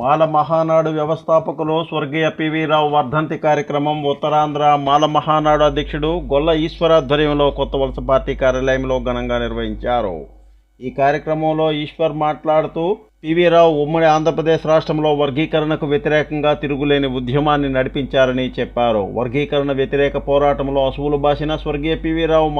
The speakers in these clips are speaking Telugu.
మాల మహానాడు వ్యవస్థాపకులు స్వర్గీయ పివి రావు వర్ధంతి కార్యక్రమం ఉత్తరాంధ్ర మాల మహానాడు అధ్యక్షుడు గొల్ల ఈశ్వర్ ఆధ్వర్యంలో కొత్త వలస పార్టీ కార్యాలయంలో ఘనంగా నిర్వహించారు. ఈ కార్యక్రమంలో ఈశ్వర్ మాట్లాడుతూ పివి రావు ఉమ్మడి ఆంధ్రప్రదేశ్ రాష్ట్రంలో వర్గీకరణకు వ్యతిరేకంగా తిరుగులేని ఉద్యమాన్ని నడిపించారని చెప్పారు. వర్గీకరణ వ్యతిరేక పోరాటంలో అసువులు బాసిన స్వర్గీయ పివి రావు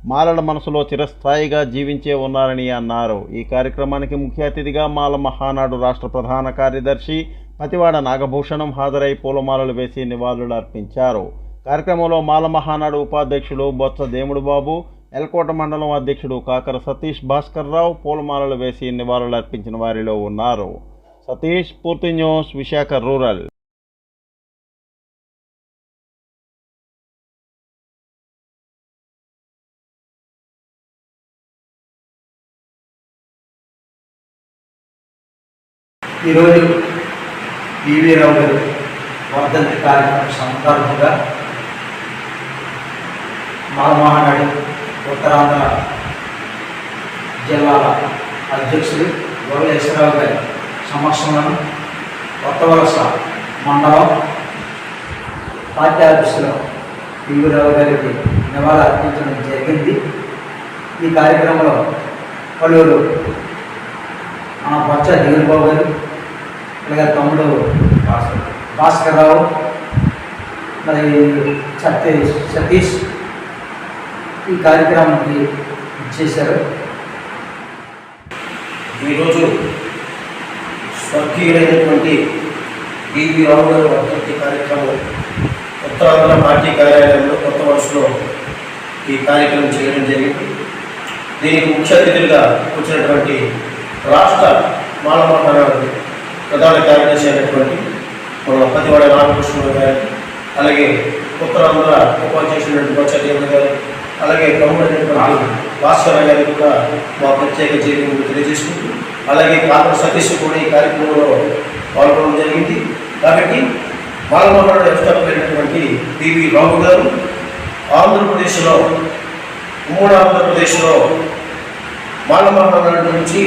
మాలల మనసులో చిరస్థాయిగా జీవించే ఉన్నారని అన్నారు. ఈ కార్యక్రమానికి ముఖ్య అతిథిగా మాల మహానాడు రాష్ట్ర ప్రధాన కార్యదర్శి పతివాడ నాగభూషణం హాజరై పూలమాలలు వేసి నివాళులు అర్పించారు. కార్యక్రమంలో మాల మహానాడు ఉపాధ్యక్షుడు బొత్స దేముడు బాబు, ఎల్కోట మండలం అధ్యక్షుడు కాకర సతీష్ భాస్కర్ రావు పూలమాలలు వేసి నివాళులు అర్పించిన వారిలో ఉన్నారు. సతీష్, పూర్తి న్యూస్, విశాఖ రూరల్. ఈరోజు పివి రావు గారు వర్ధంతి కార్యక్రమం సందర్భంగా మాల మహానాడు ఉత్తరాంధ్ర జిల్లాల అధ్యక్షుడు గొల్ల ఈశ్వరరావు గారి సమక్షంలో కొత్త వలస మండలం పార్టీ ఆఫీసులో పివి రావు గారికి నివాళులు అర్పించడం జరిగింది. ఈ కార్యక్రమంలో పలువురు మన బొత్స దేముడు బాబు గారు, అలాగే తమ్ముడు భాస్కర్ రావు, మరి సతీష్ ఈ కార్యక్రమానికి ఇచ్చేశారు. ఈరోజు స్వర్గీయులైనటువంటి పివి రావు గారి వర్ధంతి కార్యక్రమం ఉత్తరాంధ్ర పార్టీ కార్యాలయంలో కొత్త వలసలో ఈ కార్యక్రమం చేయడం జరిగింది. దీనికి ముఖ్య అతిథులుగా వచ్చినటువంటి రాష్ట్ర మాల మహానాడు ప్రధాన కార్యదర్శి అయినటువంటి మన పతివాడ నాగభూషణ గారు, అలాగే ఉత్తరాంధ్ర ఉపాధ్యక్షుడు బొత్స దేముడు గారు, అలాగే తమ్ముడైనటువంటి భాస్కర్ గారికి కూడా మా ప్రత్యేక జీవితం తెలియజేసుకుంటూ, అలాగే కాకర సతీష్ కూడా ఈ కార్యక్రమంలో పాల్గొనడం జరిగింది. కాబట్టి మాల మహానాడు వ్యవస్థాపకులైనటువంటి పివి రావు గారు ఆంధ్రప్రదేశ్లో ఉమ్మడి ఆంధ్రప్రదేశ్లో మాల మహానాడు నుంచి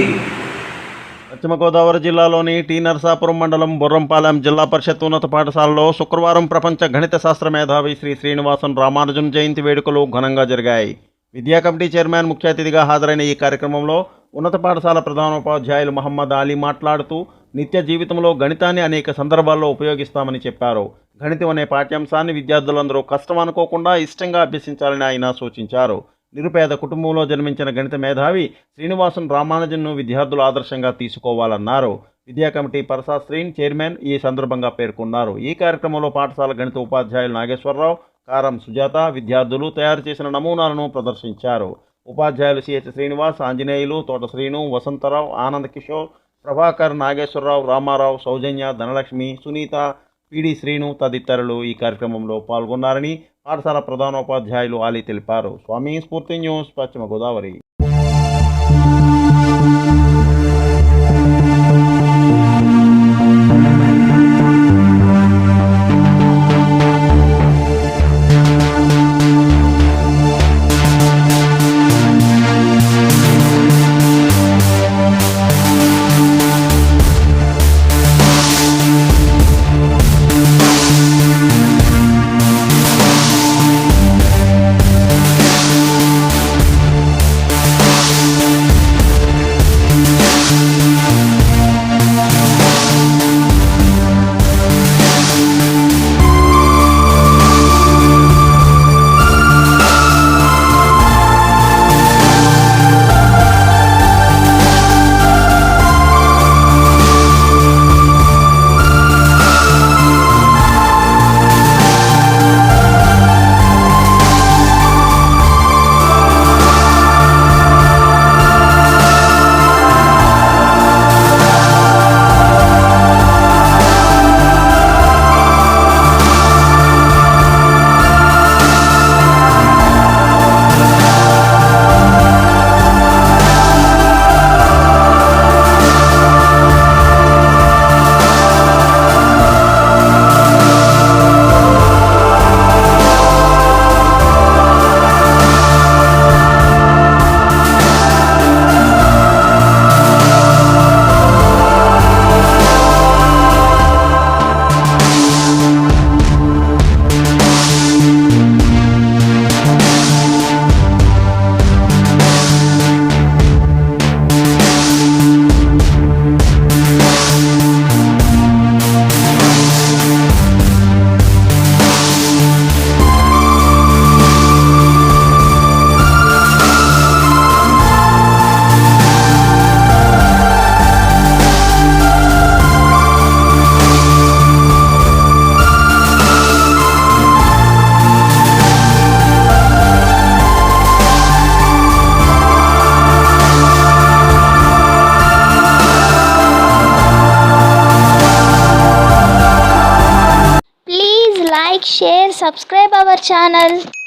పశ్చిమ గోదావరి జిల్లాలోని టి నరసాపురం మండలం బుర్రంపాలెం జిల్లా పరిషత్ ఉన్నత పాఠశాలలో శుక్రవారం ప్రపంచ గణిత శాస్త్ర మేధావి శ్రీ శ్రీనివాసన్ రామానుజన్ జయంతి వేడుకలు ఘనంగా జరిగాయి. విద్యా కమిటీ చైర్మన్ ముఖ్య అతిథిగా హాజరైన ఈ కార్యక్రమంలో ఉన్నత పాఠశాల ప్రధానోపాధ్యాయులు మహమ్మద్ అలీ మాట్లాడుతూ నిత్య జీవితంలో గణితాన్ని అనేక సందర్భాల్లో ఉపయోగిస్తామని చెప్పారు. గణితం అనే పాఠ్యాంశాన్ని విద్యార్థులందరూ కష్టం అనుకోకుండా ఇష్టంగా అభ్యసించాలని ఆయన సూచించారు. నిరుపేద కుటుంబంలో జన్మించిన గణిత మేధావి శ్రీనివాసన్ రామానుజన్ను విద్యార్థులు ఆదర్శంగా తీసుకోవాలన్నారు. విద్యా కమిటీ పరసా శ్రీన్ చైర్మన్ ఈ సందర్భంగా పేర్కొన్నారు. ఈ కార్యక్రమంలో పాఠశాల గణిత ఉపాధ్యాయులు నాగేశ్వరరావు, కారం సుజాత విద్యార్థులు తయారు చేసిన నమూనాలను ప్రదర్శించారు. ఉపాధ్యాయులు సిహెచ్ శ్రీనివాస్, ఆంజనేయులు, తోట శ్రీను, వసంతరావు, ఆనంద్ కిషోర్, ప్రభాకర్, నాగేశ్వరరావు, రామారావు, సౌజన్య, ధనలక్ష్మి, సునీత, పిడి శ్రీను తదితరులు ఈ కార్యక్రమంలో పాల్గొన్నారని పాఠశాల ప్రధానోపాధ్యాయులు ఆలీ తెలిపారు. స్వామి స్ఫూర్తి న్యూస్, పశ్చిమ గోదావరి. subscribe our channel.